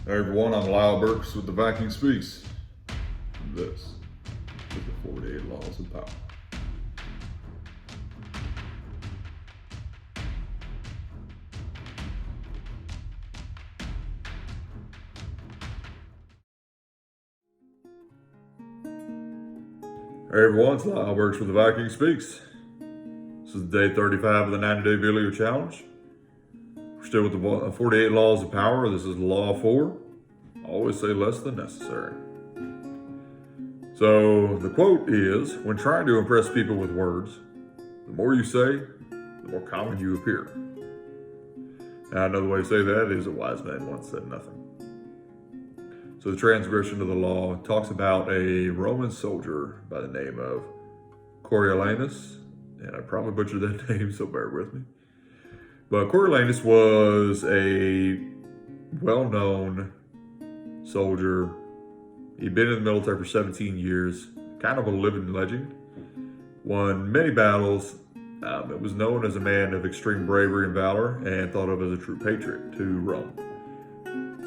Hey everyone, I'm Lyle Burks with the Viking Speaks. This is the 48 Laws of Power. Hey everyone, it's Lyle Burks with the Viking Speaks. This is day 35 of the 90-day video challenge. We're still with the 48 Laws of Power. This is Law 4. Always say less than necessary. So the quote is, when trying to impress people with words, the more you say, the more common you appear. Now, another way to say that is a wise man once said nothing. So the transgression of the law talks about a Roman soldier by the name of Coriolanus, and I probably butchered that name, so bear with me. But Coriolanus was a well-known soldier. He'd been in the military for 17 years, kind of a living legend. Won many battles. It was known as a man of extreme bravery and valor, and thought of as a true patriot to Rome.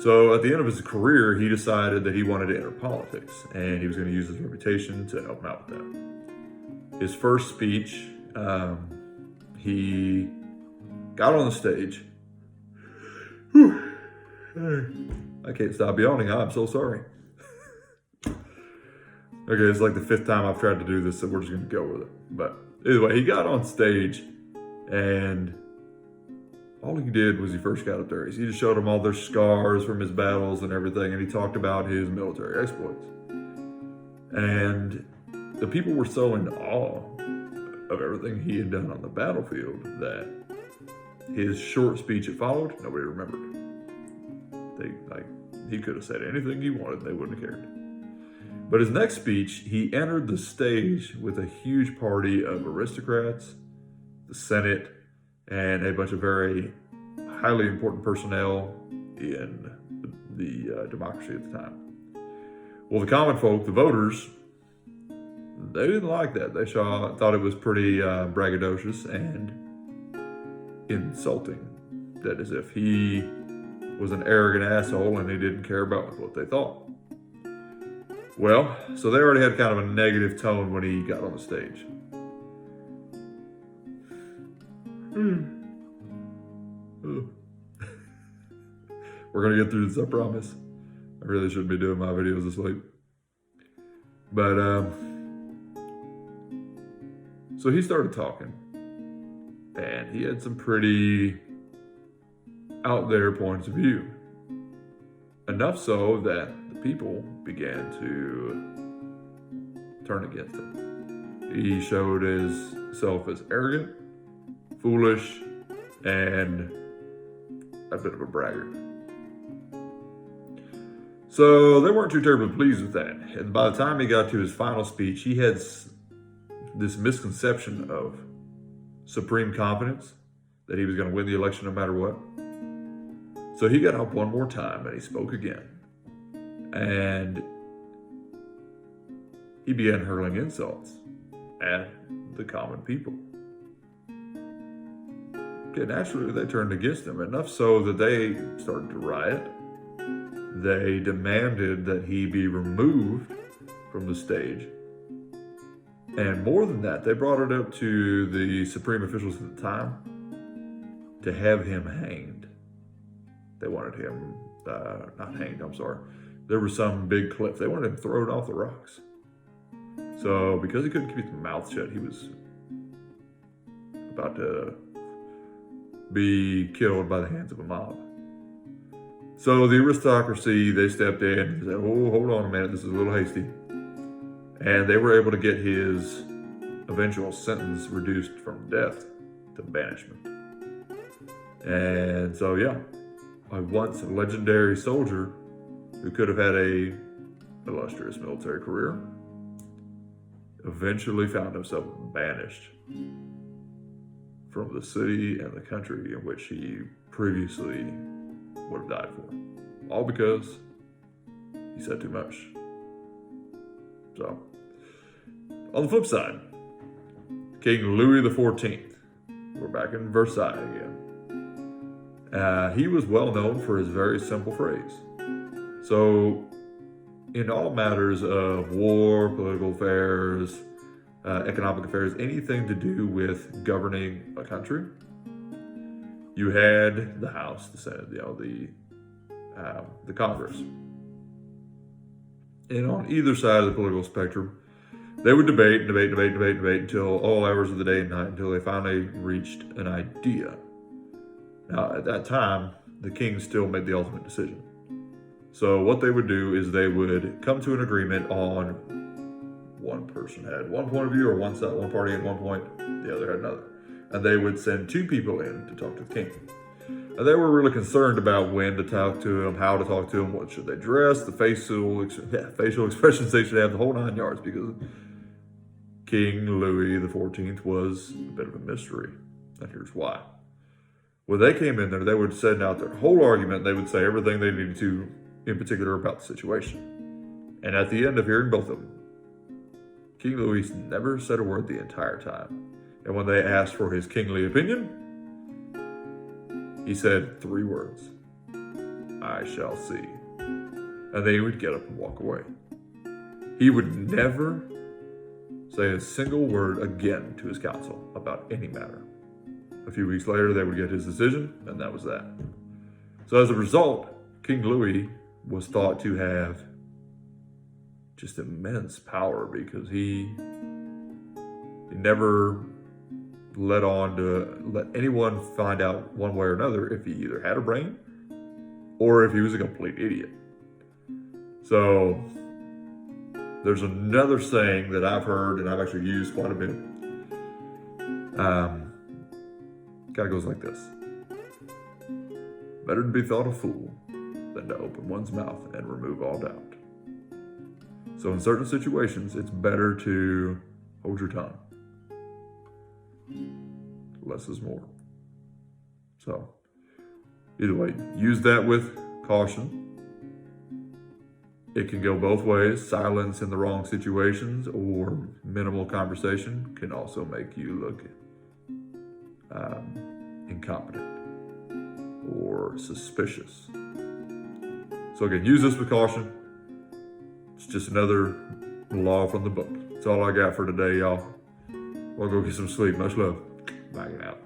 So at the end of his career, he decided that he wanted to enter politics, and he was going to use his reputation to help him out with that. His first speech, he got on the stage. I can't stop yawning. I'm so sorry. Okay, it's like the 5th time I've tried to do this, so we're just going to go with it. But anyway, he got on stage, and all he did was he first got up there. He just showed them all their scars from his battles and everything, and he talked about his military exploits. And the people were so in awe of everything he had done on the battlefield that his short speech that followed, nobody remembered. He could have said anything he wanted, they wouldn't have cared. But his next speech, he entered the stage with a huge party of aristocrats, the Senate, and a bunch of very highly important personnel in the democracy at the time. Well, the common folk, the voters, they didn't like that. They thought it was pretty braggadocious and insulting. That is, if he was an arrogant asshole and he didn't care about what they thought. Well, so they already had kind of a negative tone when he got on the stage. We're going to get through this, I promise. I really shouldn't be doing my videos asleep. But, so he started talking. And he had some pretty out there points of view. Enough so that the people began to turn against him. He showed himself as arrogant, foolish, and a bit of a braggart. So they weren't too terribly pleased with that. And by the time he got to his final speech, he had this misconception of supreme confidence that he was going to win the election no matter what. So he got up one more time and he spoke again. And he began hurling insults at the common people. Okay, naturally, they turned against him, enough so that they started to riot. They demanded that he be removed from the stage. And more than that, they brought it up to the supreme officials at the time to have him hanged. They wanted him, not hanged, I'm sorry. There was some big cliff. They wanted him thrown off the rocks. So because he couldn't keep his mouth shut, he was about to be killed by the hands of a mob. So the aristocracy, they stepped in and said, oh, hold on a minute, this is a little hasty. And they were able to get his eventual sentence reduced from death to banishment. And so, yeah, a once legendary soldier who could have had a illustrious military career eventually found himself banished from the city and the country in which he previously would have died for. All because he said too much. So, on the flip side, King Louis XIV, we're back in Versailles again. He was well known for his very simple phrase, So, in all matters of war, political affairs, economic affairs, anything to do with governing a country, you had the House, the Senate, the Congress. And on either side of the political spectrum, they would debate until all hours of the day and night until they finally reached an idea. Now, at that time, the king still made the ultimate decision. So what they would do is they would come to an agreement on one person had one point of view, or one side, one party at one point, the other had another. And they would send two people in to talk to the king. And they were really concerned about when to talk to him, how to talk to him, what should they dress, the facial expressions they should have, the whole 9 yards, because King Louis XIV was a bit of a mystery. And here's why. When they came in there, they would send out their whole argument. They would say everything they needed to, in particular, about the situation. And at the end of hearing both of them, King Louis never said a word the entire time. And when they asked for his kingly opinion, he said 3 words: "I shall see." And then he would get up and walk away. He would never say a single word again to his council about any matter. A few weeks later, they would get his decision, and that was that. So as a result, King Louis was thought to have just immense power, because he never let anyone find out one way or another if he either had a brain or if he was a complete idiot. So there's another saying that I've heard and I've actually used quite a bit. Kind of goes like this: better to be thought a fool than to open one's mouth and remove all doubt. So in certain situations, it's better to hold your tongue. Less is more. So either way, use that with caution. It can go both ways. Silence in the wrong situations or minimal conversation can also make you look incompetent or suspicious. So again, use this with caution. It's just another law from the book. That's all I got for today, y'all. We'll go get some sleep. Much love. Bye out.